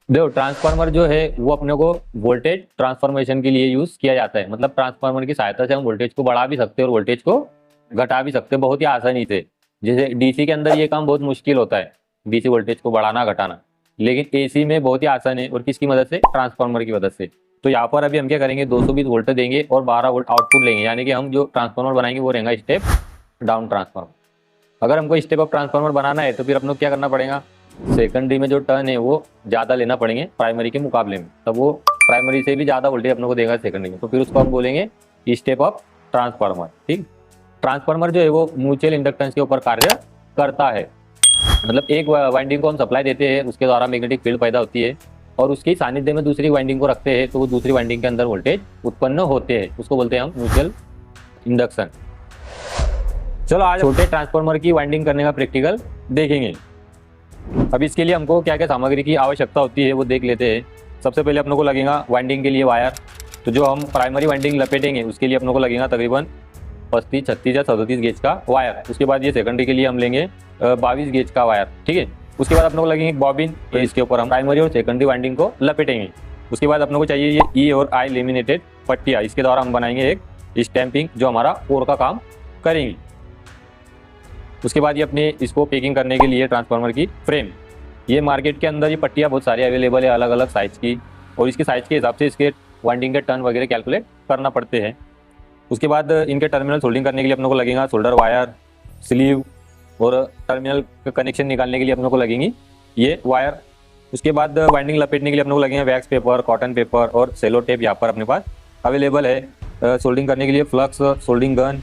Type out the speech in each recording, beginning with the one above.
देखो ट्रांसफार्मर जो है वो अपने को वोल्टेज ट्रांसफॉर्मेशन के लिए यूज किया जाता है। मतलब ट्रांसफार्मर की सहायता से हम वोल्टेज को बढ़ा भी सकते हैं और वोल्टेज को घटा भी सकते हैं बहुत ही आसानी से। जैसे डीसी के अंदर ये काम बहुत मुश्किल होता है, डीसी वोल्टेज को बढ़ाना घटाना, लेकिन एसी में बहुत ही आसान है। और किसकी मदद से? ट्रांसफार्मर की मदद से। तो यहाँ पर अभी हम क्या करेंगे, 220 वोल्ट देंगे और 12 वोल्ट आउटपुट लेंगे, यानी कि हम जो ट्रांसफार्मर बनाएंगे वो रहेगा स्टेप डाउन ट्रांसफार्मर। अगर हमको स्टेप अप ट्रांसफार्मर बनाना है तो फिर अपने को क्या करना पड़ेगा, सेकेंडरी में जो टर्न है वो ज़्यादा लेना पड़ेंगे प्राइमरी के मुकाबले में, तब वो प्राइमरी से भी ज़्यादा वोल्टेज अपने को देगा सेकेंडरी में, तो फिर उसको हम बोलेंगे स्टेप अप ट्रांसफार्मर। ठीक, ट्रांसफार्मर जो है वो म्यूचुअल इंडक्टेंस के ऊपर कार्य करता है। मतलब एक वाइंडिंग को हम सप्लाई देते हैं, उसके द्वारा मैग्नेटिक फील्ड पैदा होती है और उसके सानिध्य में दूसरी वाइंडिंग को रखते हैं तो वो दूसरी वाइंडिंग के अंदर वोल्टेज उत्पन्न होते हैं, उसको बोलते हैं हम म्यूचुअल इंडक्शन। चलो आज छोटे ट्रांसफार्मर की वाइंडिंग करने का प्रैक्टिकल देखेंगे। अब इसके लिए हमको क्या क्या सामग्री की आवश्यकता होती है वो देख लेते हैं। सबसे पहले अपने को लगेगा वाइंडिंग के लिए वायर। तो जो हम प्राइमरी वाइंडिंग लपेटेंगे उसके लिए अपने को लगेगा तकरीबन 35, 36 या 37 गेज का वायर। उसके बाद ये सेकेंडरी के लिए हम लेंगे 22 गेज का वायर। ठीक है, उसके बाद अपने को लगेंगे बॉबिन, तो इसके ऊपर हम प्राइमरी और सेकेंडरी वाइंडिंग को लपेटेंगे। उसके बाद अपने को चाहिए ये ई और आई लेमिनेटेड पट्टियाँ, इसके द्वारा हम बनाएंगे एक स्टैंपिंग जो हमारा कोर का काम करेंगे। उसके बाद ये अपने इसको पैकिंग करने के लिए ट्रांसफार्मर की फ्रेम, ये मार्केट के अंदर ये पट्टियाँ बहुत सारी अवेलेबल है अलग अलग साइज़ की, और इसके साइज़ के हिसाब से इसके वाइंडिंग के टर्न वगैरह कैलकुलेट करना पड़ते हैं। उसके बाद इनके टर्मिनल सोल्डिंग करने के लिए अपने को लगेगा सोल्डर वायर, स्लीव, और टर्मिनल का कनेक्शन निकालने के लिए अपने को लगेंगी ये वायर। उसके बाद वाइंडिंग लपेटने के लिए अपने को लगेगा वैक्स पेपर, कॉटन पेपर और सेलो टेप यहाँ पर अपने पास अवेलेबल है। सोल्डिंग करने के लिए फ्लक्स, सोल्डिंग गन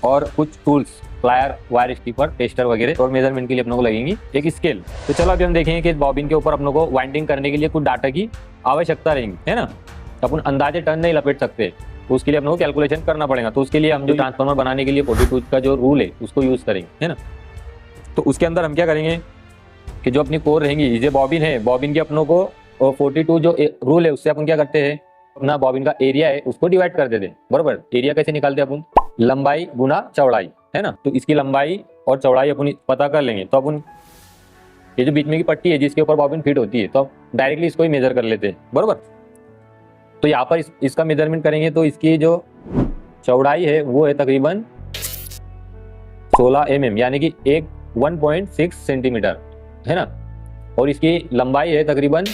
और कुछ tools, plier, wire stripper, tester वगैरह, और मेजरमेंट के लिए अपने को लगेंगी एक स्केल। तो चलो अभी हम देखेंगे कि इस बॉबिन के ऊपर अपने को वाइंडिंग करने के लिए कुछ डाटा की आवश्यकता रहेगी, है ना। अपन अंदाजे टर्न नहीं लपेट सकते, तो उसके लिए अपने को कैलकुलेशन करना पड़ेगा। तो उसके लिए हम जो ट्रांसफार्मर बनाने के लिए 42 का जो रूल है उसको यूज़ करेंगे, है ना। तो उसके अंदर हम क्या करेंगे कि जो अपनी कोर रहेंगी, ये बॉबिन है, बॉबिन के अपनों को 42 जो रूल है उससे अपन क्या करते हैं, अपना बॉबिन का एरिया है उसको डिवाइड कर देते हैं। बराबर, एरिया कैसे निकालते हैं अपन, लंबाई गुना चौड़ाई, है ना। तो इसकी लंबाई और चौड़ाई अपन पता कर लेंगे, तो अपन ये जो बीच में की पट्टी है जिसके ऊपर बॉबिन फिट होती है, तो डायरेक्टली इसको ही मेजर कर लेते हैं। बराबर, तो यहाँ पर इसका मेजरमेंट करेंगे तो इसकी जो चौड़ाई है वो है तकरीबन 16 mm, यानी कि 1.6 सेंटीमीटर, है ना। और इसकी लंबाई है तकरीबन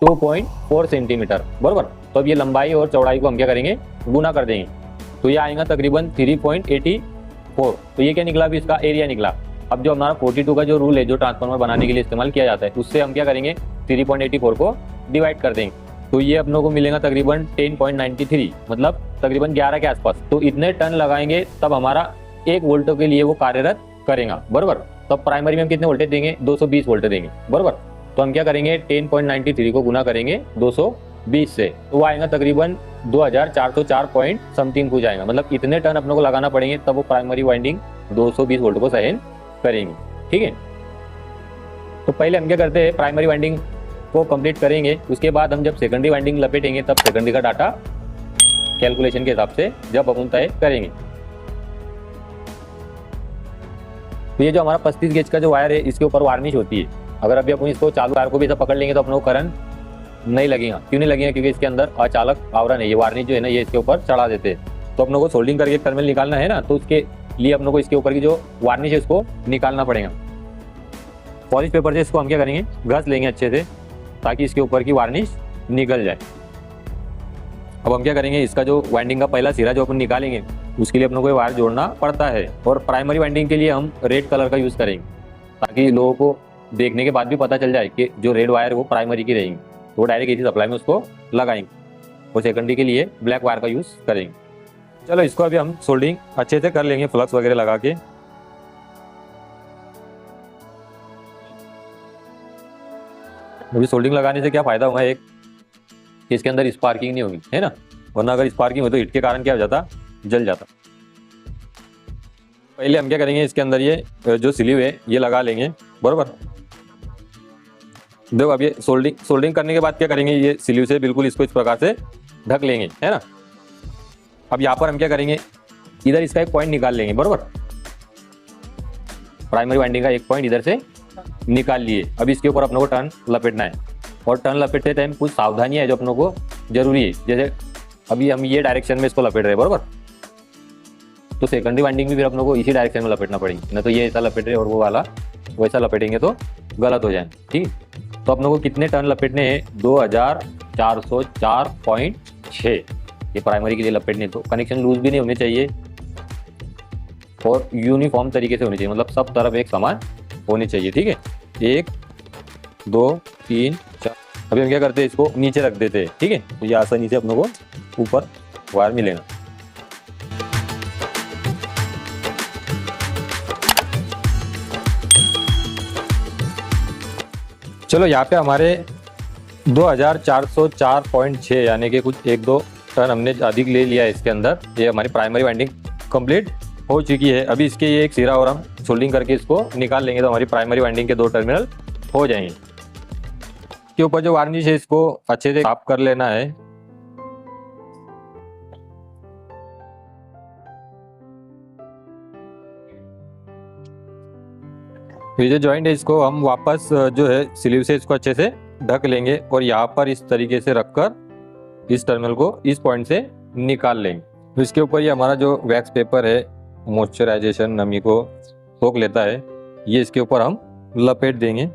2.4 सेंटीमीटर। बराबर, तो अब ये लंबाई और चौड़ाई को हम क्या करेंगे, गुना कर देंगे, तो ये आएगा तकरीबन 3.84। तो ये क्या निकला, अभी इसका एरिया निकला। अब जो हमारा 42 का जो रूल है जो ट्रांसफार्मर बनाने के लिए इस्तेमाल किया जाता है, उससे हम क्या करेंगे 3.84 को डिवाइड कर देंगे, तो ये अपनों को मिलेगा तकरीबन 10.93, मतलब तकरीबन 11 के आसपास। तो इतने टन लगाएंगे तब हमारा 1 वोल्ट के लिए वो कार्यरत करेगा। बराबर, तब प्राइमरी में हम कितने वोल्टेज देंगे, 220 वोल्ट देंगे। बराबर, तो हम क्या करेंगे 10.93 को गुना करेंगे 220 से, तो वो आएगा तकरीबन 2404 पॉइंट समथिंग कुछ आएगा। मतलब इतने टन अपने को लगाना पड़ेंगे तब वो प्राइमरी वाइंडिंग 220 वोल्ट को सहन करेंगे। ठीक है, तो पहले हम क्या करते हैं, प्राइमरी वाइंडिंग को कंप्लीट करेंगे, उसके बाद हम जब सेकेंडरी वाइंडिंग लपेटेंगे तब सेकेंडरी का डाटा कैलकुलेशन के हिसाब से जब अपन तय करेंगे। तो ये जो हमारा 35 गेज का जो वायर है इसके ऊपर वार्निश होती है। अगर अभी अपन इसको चालू वायर को भी सब पकड़ लेंगे तो अपने को करंट नहीं लगेगा। क्यों नहीं लगेगा, क्योंकि इसके अंदर अचालक आवरण है, ये वार्निश जो है ना ये इसके ऊपर चढ़ा देते हैं। तो अपनों को सोल्डिंग करके टर्मिनल निकालना है ना, तो उसके लिए अपनों को इसके ऊपर की जो वार्निश है उसको निकालना पड़ेगा। पॉलिश पेपर से इसको हम क्या करेंगे, घस लेंगे अच्छे से ताकि इसके ऊपर की वार्निश निकल जाए। अब हम क्या करेंगे, इसका जो वाइंडिंग का पहला सिरा जो अपन निकालेंगे उसके लिए अपनों को वायर जोड़ना पड़ता है, और प्राइमरी वाइंडिंग के लिए हम रेड कलर का यूज़ करेंगे ताकि लोगों को देखने के बाद भी पता चल जाए कि जो रेड वायर है वो प्राइमरी की रहेंगी, तो वो डायरेक्ट एसी सप्लाई में उसको लगाएंगे। और सेकेंडरी के लिए ब्लैक वायर का यूज़ करेंगे। चलो इसको अभी हम सोल्डिंग अच्छे से कर लेंगे फ्लक्स वगैरह लगा के। अभी सोल्डिंग लगाने से क्या फ़ायदा होगा, एक कि इसके अंदर स्पार्किंग नहीं होगी, है ना, वरना अगर स्पार्किंग हो तो हीट के कारण क्या हो जाता, जल जाता। पहले हम क्या करेंगे, इसके अंदर ये जो स्लीव है ये लगा लेंगे। बराबर, देखो अब ये सोल्डिंग करने के बाद क्या करेंगे, ये स्लीव से बिल्कुल इसको इस प्रकार से ढक लेंगे, है ना। अब यहाँ पर हम क्या करेंगे, इधर इसका एक पॉइंट निकाल लेंगे। बराबर, प्राइमरी वाइंडिंग का एक पॉइंट इधर से निकाल लिए। अब इसके ऊपर अपनों को टर्न लपेटना है, और टर्न लपेटते टाइम कुछ सावधानी है जो अपनों को जरूरी है। जैसे अभी हम ये डायरेक्शन में इसको लपेट रहे हैं बराबर, तो सेकेंडरी वाइंडिंग भी फिर अपनों को इसी डायरेक्शन में लपेटना पड़ेगी, ना तो ये ऐसा लपेट रहे और वो वाला वैसा लपेटेंगे तो गलत हो जाए। ठीक, तो अपनों को कितने टर्न लपेटने हैं? 2404.6 ये प्राइमरी के लिए लपेटने। तो कनेक्शन लूज भी नहीं होने चाहिए और यूनिफॉर्म तरीके से होनी चाहिए, मतलब सब तरफ एक समान होनी चाहिए। ठीक है, 1 2 3 4। अभी हम क्या करते हैं, इसको नीचे रख देते हैं। ठीक है, तो ये आसानी से अपनों को ऊपर वायर मिलेगा। चलो यहाँ पे हमारे 2404.6 यानी कि कुछ 1-2 टर्न हमने अधिक ले लिया है इसके अंदर। ये हमारी प्राइमरी वाइंडिंग कंप्लीट हो चुकी है। अभी इसके ये एक सिरा और हम सोल्डिंग करके इसको निकाल लेंगे तो हमारी प्राइमरी वाइंडिंग के 2 टर्मिनल हो जाएंगे। इसके ऊपर जो वार्निश है इसको अच्छे से साफ कर लेना है। ये जो जॉइंट है इसको हम वापस जो है स्लीव से इसको अच्छे से ढक लेंगे और यहाँ पर इस तरीके से रखकर इस टर्मिनल को इस पॉइंट से निकाल लेंगे। तो इसके ऊपर ये हमारा जो वैक्स पेपर है मॉइस्चराइजेशन नमी को सोख लेता है, ये इसके ऊपर हम लपेट देंगे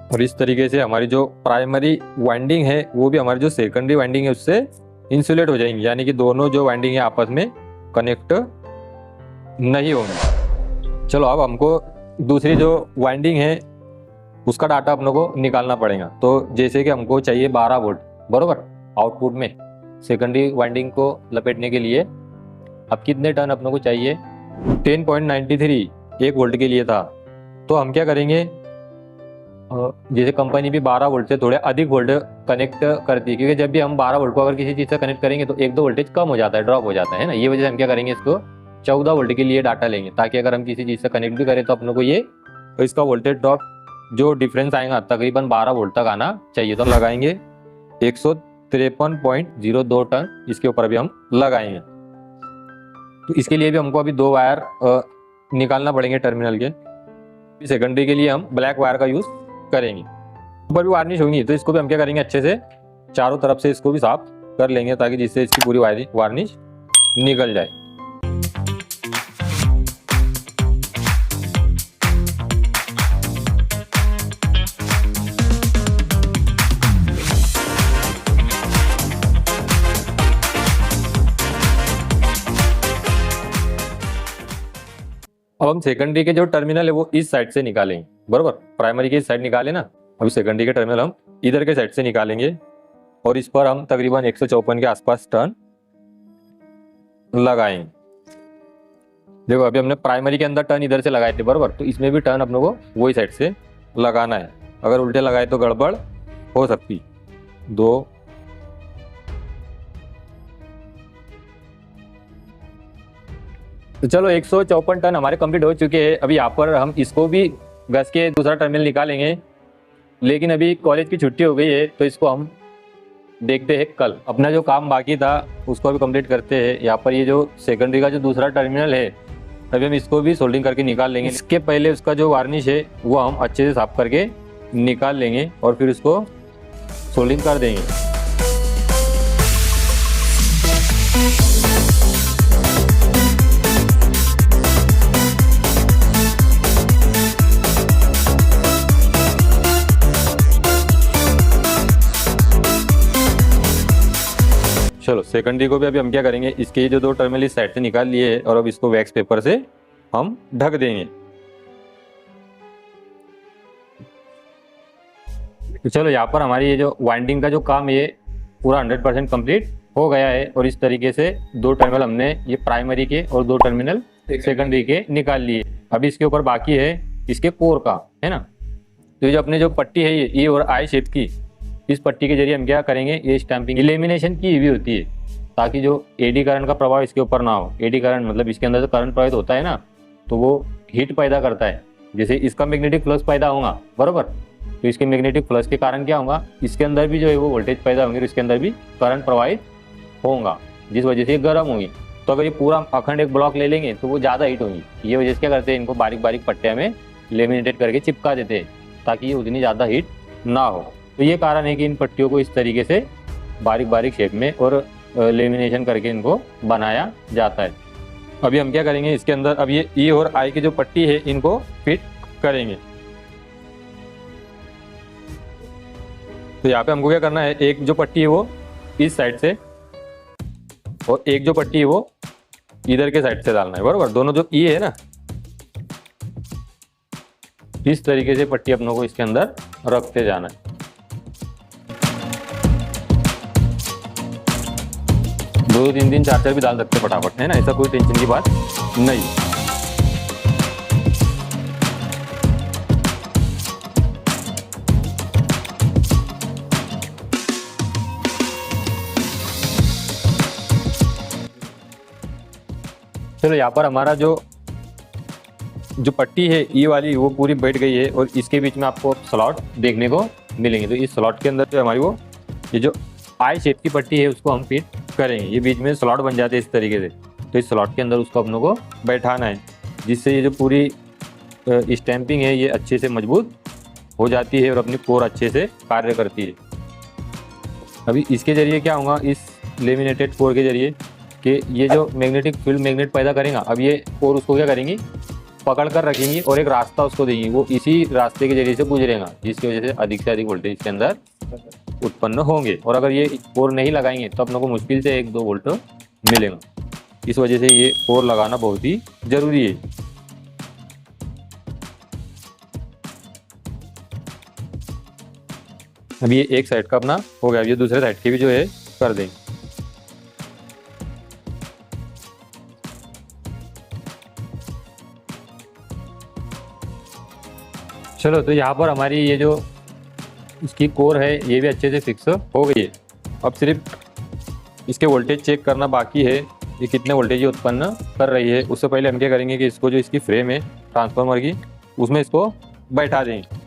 और इस तरीके से हमारी जो प्राइमरी वाइंडिंग है वो भी हमारी जो सेकेंडरी वाइंडिंग है उससे इंसुलेट हो जाएंगी, यानी कि दोनों जो वाइंडिंग है आपस में कनेक्ट नहीं होंगे। चलो अब हमको दूसरी जो वाइंडिंग है उसका डाटा अपनों को निकालना पड़ेगा। तो जैसे कि हमको चाहिए 12 वोल्ट बरोबर आउटपुट में सेकेंडरी वाइंडिंग को लपेटने के लिए। अब कितने टर्न अपनों को चाहिए? 10.93 1 वोल्ट के लिए था। तो हम क्या करेंगे, जैसे कंपनी भी 12 वोल्ट से थोड़े अधिक वोल्ट कनेक्ट करती है, क्योंकि जब भी हम 12 वोल्ट को अगर किसी चीज़ से कनेक्ट करेंगे तो 1-2 वोल्टेज कम हो जाता है, ड्रॉप हो जाता है ना। ये वजह से हम क्या करेंगे, इसको 14 वोल्ट के लिए डाटा लेंगे, ताकि अगर हम किसी चीज़ से कनेक्ट भी करें तो अपनों को ये तो इसका वोल्टेज ड्रॉप जो डिफरेंस आएगा तकरीबन 12 वोल्ट तक आना चाहिए। तो लगाएंगे 153.02 टन इसके ऊपर अभी हम लगाएंगे। तो इसके लिए भी हमको अभी 2 वायर निकालना पड़ेंगे टर्मिनल के। सेकेंडरी के लिए हम ब्लैक वायर का यूज़ करेंगे। ऊपर भी वार्निश होंगी तो इसको भी हम क्या करेंगे, अच्छे से चारों तरफ से इसको भी साफ कर लेंगे ताकि जिससे इसकी पूरी वार्निश निकल जाए। अब हम सेकेंडरी के जो टर्मिनल है वो इस साइड से निकालेंगे बरोबर, प्राइमरी के इस साइड निकाले ना, अभी सेकेंडरी के टर्मिनल हम इधर के साइड से निकालेंगे और इस पर हम तकरीबन 154 के आसपास टर्न लगाएंगे। देखो अभी हमने प्राइमरी के अंदर टर्न इधर से लगाए थे बरोबर, तो इसमें भी टर्न अपने को वही साइड से लगाना है। अगर उल्टे लगाए तो गड़बड़ हो सकती। 2 तो चलो 154 टन हमारे कंप्लीट हो चुके हैं। अभी यहाँ पर हम इसको भी घस के दूसरा टर्मिनल निकालेंगे, लेकिन अभी कॉलेज की छुट्टी हो गई है तो इसको हम देखते हैं कल। अपना जो काम बाकी था उसको अभी कंप्लीट करते हैं। यहाँ पर ये जो सेकेंडरी का जो दूसरा टर्मिनल है अभी हम इसको भी सोल्डिंग करके निकाल लेंगे। इसके पहले उसका जो वार्निश है वो हम अच्छे से साफ करके निकाल लेंगे और फिर उसको सोल्डिंग कर देंगे। चलो सेकेंडरी को भी अभी हम क्या करेंगे, इसके जो 2 टर्मिनल इस साइड से निकाल लिए हैं और अब इसको वैक्स पेपर से हम ढक देंगे। तो चलो यहाँ पर हमारी ये जो वाइंडिंग का जो काम ये पूरा 100% कंप्लीट हो गया है और इस तरीके से 2 टर्मिनल हमने ये प्राइमरी के और 2 टर्मिनल सेकेंडरी के निकाल लिए। अभी इसके ऊपर बाकी है इसके कोर का, है ना। तो ये जो अपने जो पट्टी है ये और आई शेप की, इस पट्टी के जरिए हम क्या करेंगे, ये स्टैंपिंग लेमिनेशन की हुई होती है ताकि जो एडी करंट का प्रभाव इसके ऊपर ना हो। एडी करंट मतलब इसके अंदर जो करंट प्रवाहित होता है ना तो वो हीट पैदा करता है। जैसे इसका मैग्नेटिक फ्लक्स पैदा होगा बराबर, तो इसके मैग्नेटिक फ्लक्स के कारण क्या होगा, इसके अंदर भी जो है वो वोल्टेज पैदा होंगे और इसके अंदर भी करंट प्रवाहित होगा, जिस वजह से ये गर्म होंगी। तो अगर ये पूरा अखंड एक ब्लॉक ले लेंगे तो वो ज़्यादा हीट होगी। ये वजह से क्या करते हैं, इनको बारीक बारीक पट्टे में लेमिनेटेड करके चिपका देते हैं ताकि ये उतनी ज़्यादा हीट ना हो। तो ये कारण है कि इन पट्टियों को इस तरीके से बारीक बारीक शेप में और लेमिनेशन करके इनको बनाया जाता है। अभी हम क्या करेंगे, इसके अंदर अब ये ई और आई की जो पट्टी है इनको फिट करेंगे। तो यहाँ पे हमको क्या करना है, एक जो पट्टी है वो इस साइड से और एक जो पट्टी है वो इधर के साइड से डालना है, बरोबर। दोनों जो ई है ना, इस तरीके से पट्टी अपनों को इसके अंदर रखते जाना है। 2 3 3 4 4 भी डाल सकते फटाफट, है ना, ऐसा कोई टेंशन की बात नहीं। चलो यहाँ पर हमारा जो पट्टी है ई वाली वो पूरी बैठ गई है और इसके बीच में आपको स्लॉट देखने को मिलेंगे। तो इस स्लॉट के अंदर जो हमारी वो ये जो आई शेप की पट्टी है उसको हम फिट करेंगे। ये बीच में स्लॉट बन जाते हैं इस तरीके से, तो इस स्लॉट के अंदर उसको अपनों को बैठाना है, जिससे ये जो पूरी स्टैंपिंग है ये अच्छे से मजबूत हो जाती है और अपनी कोर अच्छे से कार्य करती है। अभी इसके जरिए क्या होगा, इस लेमिनेटेड कोर के जरिए कि ये जो मैग्नेटिक फील्ड मैग्नेट पैदा करेगा, अब ये कोर उसको क्या करेंगी, पकड़ कर रखेंगी और एक रास्ता उसको देंगी, वो इसी रास्ते के जरिए से गुजरेगा, जिसकी वजह से अधिक से अधिक वोल्टेज इसके अंदर उत्पन्न होंगे। और अगर ये कोर नहीं लगाएंगे तो अपनों को मुश्किल से 1-2 वोल्ट मिलेगा। इस वजह से ये कोर लगाना बहुत ही जरूरी है। अब ये एक साइड का अपना हो गया, ये दूसरे साइड की भी जो है कर देंगे। चलो, तो यहाँ पर हमारी ये जो इसकी कोर है ये भी अच्छे से फिक्स हो गई है। अब सिर्फ इसके वोल्टेज चेक करना बाकी है, ये कितने वोल्टेज उत्पन्न कर रही है। उससे पहले हम क्या करेंगे कि इसको जो इसकी फ्रेम है ट्रांसफार्मर की, उसमें इसको बैठा देंगे।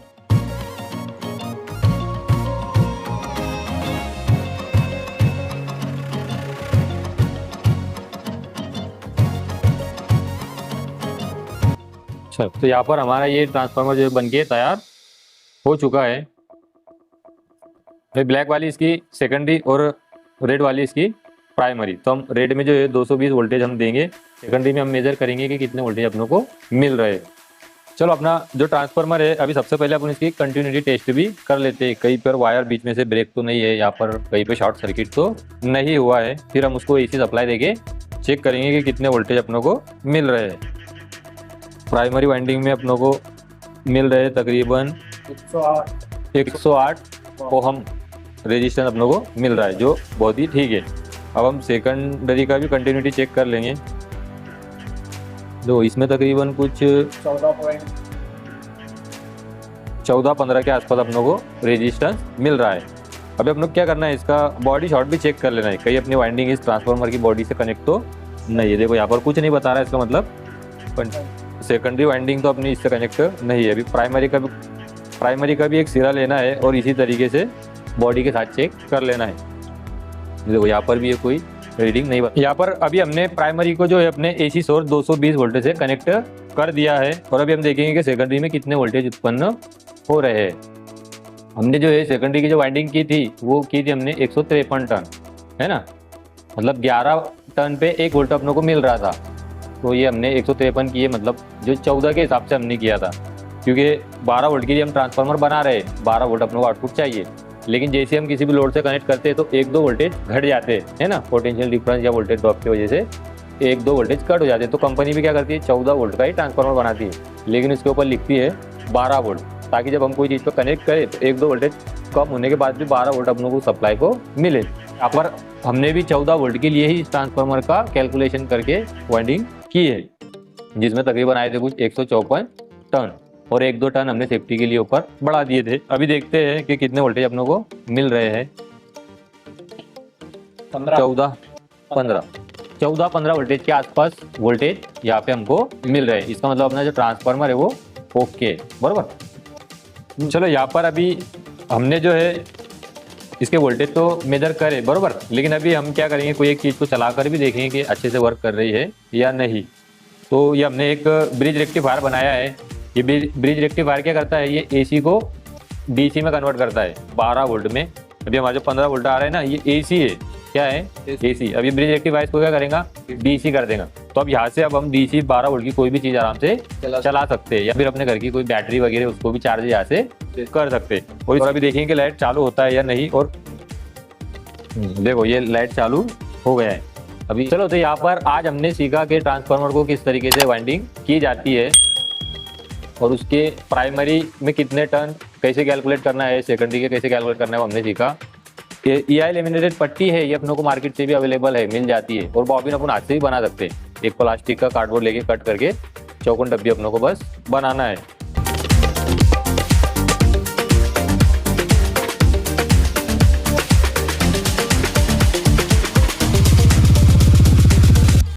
चलो, तो यहाँ पर हमारा ये ट्रांसफार्मर जो बन के तैयार हो चुका है। ब्लैक वाली इसकी सेकेंडरी और रेड वाली इसकी प्राइमरी। तो हम रेड में जो है 220 वोल्टेज हम देंगे, सेकेंडरी में हम मेजर करेंगे कि कितने वोल्टेज अपनों को मिल रहे हैं। चलो, अपना जो ट्रांसफार्मर है अभी सबसे पहले अपन इसकी कंटिन्यूटी टेस्ट भी कर लेते हैं। कहीं पर वायर बीच में से ब्रेक तो नहीं है, यहाँ पर कहीं पे शॉर्ट सर्किट तो नहीं हुआ है। फिर हम उसको एसी सप्लाई देके चेक करेंगे कि कितने वोल्टेज अपनों को मिल रहे हैं। प्राइमरी वाइंडिंग में अपनों को मिल रहे तकरीबन 108 ओहम रेजिस्टेंस अपनों को मिल रहा है, जो बहुत ही ठीक है। अब हम सेकेंडरी का भी कंटिन्यूटी चेक कर लेंगे। तो इसमें तकरीबन कुछ 14-15 के आसपास अपनों को रेजिस्टेंस मिल रहा है। अभी अपनों को क्या करना है, इसका बॉडी शॉर्ट भी चेक कर लेना है, कहीं अपनी वाइंडिंग इस ट्रांसफार्मर की बॉडी से कनेक्ट तो नहीं है। देखो यहाँ पर कुछ नहीं बता रहा है, इसका मतलब सेकेंडरी वाइंडिंग तो अपनी इससे कनेक्ट नहीं है। अभी प्राइमरी का भी एक सिरा लेना है और इसी तरीके से बॉडी के साथ चेक कर लेना है। देखो यहाँ पर भी ये कोई रीडिंग नहीं बता। यहाँ पर अभी हमने प्राइमरी को जो है अपने एसी सोर्स 220 वोल्टेज से कनेक्ट कर दिया है और अभी हम देखेंगे कि सेकेंडरी में कितने वोल्टेज उत्पन्न हो रहे हैं। हमने जो है सेकेंडरी की जो वाइंडिंग की थी वो की थी हमने 153 टन, है ना, मतलब 11 टन पे 1 वोल्ट अपनों को मिल रहा था। तो ये हमने 153 किए, मतलब जो 14 के हिसाब से हमने किया था, क्योंकि 12 वोल्ट के लिए हम ट्रांसफार्मर बना रहे हैं, 12 वोल्ट अपनों को आउटपुट चाहिए। लेकिन जैसे हम किसी भी लोड से कनेक्ट करते हैं तो 1-2 वोल्टेज घट जाते हैं, है ना, पोटेंशियल डिफरेंस या वोल्टेज ड्रॉप की वजह से 1-2 वोल्टेज कट हो जाते हैं। तो कंपनी भी क्या करती है, 14 वोल्ट का ही ट्रांसफार्मर बनाती है, लेकिन उसके ऊपर लिखती है 12 वोल्ट, ताकि जब हम कोई चीज़ पर कनेक्ट करें तो 1-2 वोल्टेज कम होने के बाद भी 12 वोल्ट अपनों को सप्लाई को मिले। यहाँ पर हमने भी 14 वोल्ट के लिए ही इस ट्रांसफार्मर का कैलकुलेशन करके वाइंडिंग की है, जिसमें तकरीबन आए थे कुछ 154 टन और 1-2 टन हमने सेफ्टी के लिए ऊपर बढ़ा दिए थे। अभी देखते हैं कि कितने वोल्टेज अपनों को मिल रहे हैं। 14-15 वोल्टेज के आसपास वोल्टेज यहाँ पे हमको मिल रहे हैं। इसका मतलब अपना जो ट्रांसफार्मर है वो ओके, बराबर। चलो, यहाँ पर अभी हमने जो है इसके वोल्टेज तो मेजर करे बरोबर, लेकिन अभी हम क्या करेंगे, कोई एक चीज़ को चलाकर भी देखेंगे कि अच्छे से वर्क कर रही है या नहीं। तो ये हमने एक ब्रिज रेक्टिफायर बनाया है। ये ब्रिज रेक्टिफायर क्या करता है, ये एसी को डीसी में कन्वर्ट करता है 12 वोल्ट में। अभी हमारे जो 15 वोल्ट आ रहा है ना, ये एसी है, क्या है एसी। अभी ब्रिज रेक्टिफायर को क्या करेगा, डीसी कर देगा। तो अब यहाँ से अब हम डीसी 12 वोल्ट की कोई भी चीज़ आराम से चला सकते हैं, या फिर अपने घर की कोई बैटरी वगैरह उसको भी चार्ज यहाँ से कर सकते हैं। और अभी देखेंगे कि लाइट चालू होता है या नहीं। और देखो ये लाइट चालू हो गया है अभी। चलो, तो यहाँ पर आज हमने सीखा कि ट्रांसफार्मर को किस तरीके से वाइंडिंग की जाती है और उसके प्राइमरी में कितने टर्न कैसे कैलकुलेट करना है, सेकेंडरी के कैसे कैलकुलेट करना है, वो हमने सीखा। EI लेमिनेटेड पट्टी है, ये अपनों को मार्केट से भी अवेलेबल है, मिल जाती है। और बॉबिन अपन हाथ से भी बना सकते हैं। एक प्लास्टिक का कार्डबोर्ड लेके कट करके चौकोन डब्बी अपनों को बस बनाना है।